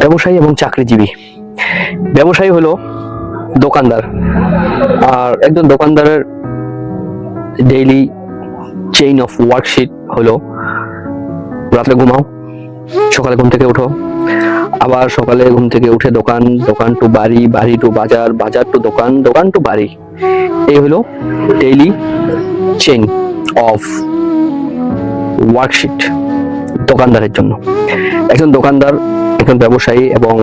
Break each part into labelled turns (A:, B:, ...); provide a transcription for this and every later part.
A: ব্যবসায়ী এবং চাকরিজীবী। ব্যবসায়ী হলো দোকানদার, আর একজন দোকানদারের ডেইলি চেইন অফ ওয়ার্কশিট হলো রাত্রে ঘুমাও, সকালে ঘুম থেকে উঠো, আবার সকালে ঘুম থেকে উঠে দোকান, দোকান টু বাড়ি, বাড়ি টু বাজার, বাজার টু দোকান, দোকান টু বাড়ি। এই হলো ডেইলি চেইন অফ ওয়ার্কশিট দোকানদারের জন্য। একজন দোকানদার, একজন ব্যবসায়ী, এবং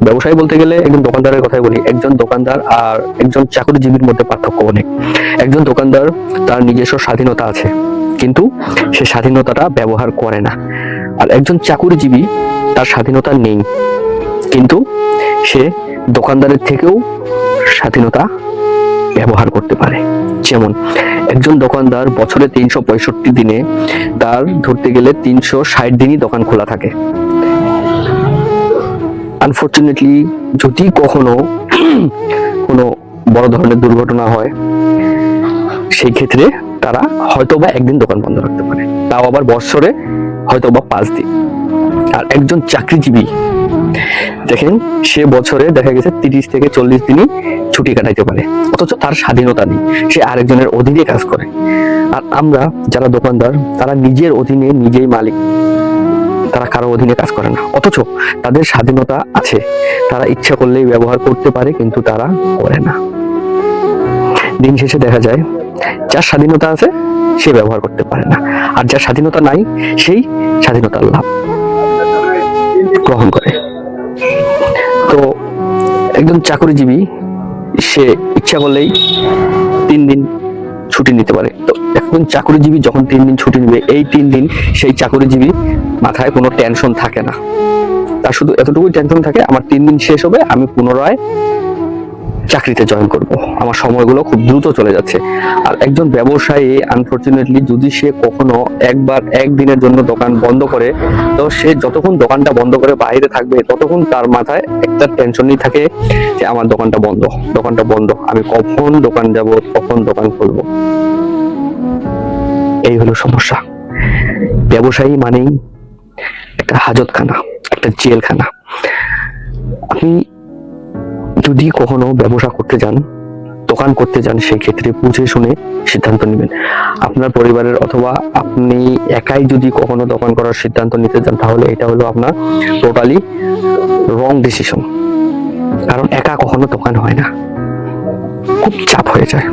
A: ব্যবসায়ী বলতে গেলে একজন দোকানদারের কথাই বলি। একজন দোকানদার আর একজন চাকরিজীবীর মধ্যে পার্থক্য অনেক। একজন দোকানদার তার নিজস্ব স্বাধীনতা আছে, কিন্তু সে স্বাধীনতাটা ব্যবহার করে না। আর একজন চাকরিজীবী তার স্বাধীনতা নেই, কিন্তু সে দোকানদারের থেকেও স্বাধীনতা ব্যবহার করতে পারে। যেমন একজন দোকানদার বছরে 365 দিনে তার ধরতে গেলে 360 দিনই দোকান খোলা থাকে। আনফরচুনেটলি যদি কখনো কোনো বড় ধরনের দুর্ঘটনা হয়, সেই ক্ষেত্রে তারা হয়তোবা একদিন দোকান বন্ধ রাখতে পারে, তাও আবার বছরে হয়তোবা 5 দিন। আর একজন চাকরিজীবী দেখেন, সে বছরে দেখা গেছে 30 থেকে 40 দিনই ছুটি কাটাইতে পারে, অথচ তার স্বাধীনতা নেই, সে আরেকজনের অধীনে কাজ করে। আর আমরা যারা দোকানদার, তারা নিজের অধীনে নিজেই মালিক, তারা কারো অধীনে কাজ করে না, অথচ তাদের স্বাধীনতা আছে। তারা ইচ্ছা করলেই ব্যবহার করতে পারে, কিন্তু তারা করে না। দিন শেষে দেখা যায় যার স্বাধীনতা আছে সে ব্যবহার করতে পারে না, আর যার স্বাধীনতা নাই সেই স্বাধীনতার লাভ গ্রহণ করে। তো একজন চাকরিজীবী সে ইচ্ছা করলেই 3 দিন ছুটি নিতে পারে। তো একজন চাকরিজীবী যখন 3 দিন ছুটি নেবে, এই 3 দিন সেই চাকরিজীবী মাথায় কোনো টেনশন থাকে না, তার শুধু এতটুকুই টেনশন থাকে, আমার 3 দিন শেষ হবে, আমি পুনরায় চাকরিতে জয়েন করব, আমার সময়গুলো খুব দ্রুত চলে যাচ্ছে। আর একজন ব্যবসায়ী আনফরচুনেটলি যদি সে কখনো একদিনের জন্য দোকান বন্ধ করে, তো সে যতক্ষণ দোকানটা বন্ধ করে বাইরে থাকবে, ততক্ষণ তার মাথায় একটা টেনশনই থাকে যে আমার দোকানটা বন্ধ, দোকানটা বন্ধ, আমি কখন দোকান যাব, কখন দোকান খুলবো। এই হলো সমস্যা। ব্যবসায়ী মানেই একটা হাজতখানা, একটা জেলখানা। আপনি যদি কখনো ব্যবসা করতে যান, দোকান করতে যান, সেই ক্ষেত্রে বুঝে শুনে সিদ্ধান্ত নেবেন। আপনার পরিবারের অথবা আপনি একাই যদি কখনো দোকান করার সিদ্ধান্ত নিতে যান, তাহলে এটা হলো আপনার টোটালি রং ডিসিশন। কারণ একা কখনো দোকান হয় না, খুব চাপ হয়ে যায়।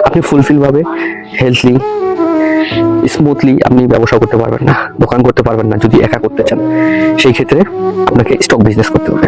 A: আপনি ফুলফিল ভাবে, হেলথলি, স্মুথলি আপনি ব্যবসা করতে পারবেন না, দোকান করতে পারবেন না যদি একা করতে চান। সেই ক্ষেত্রে আপনাকে স্টক বিজনেস করতে হবে।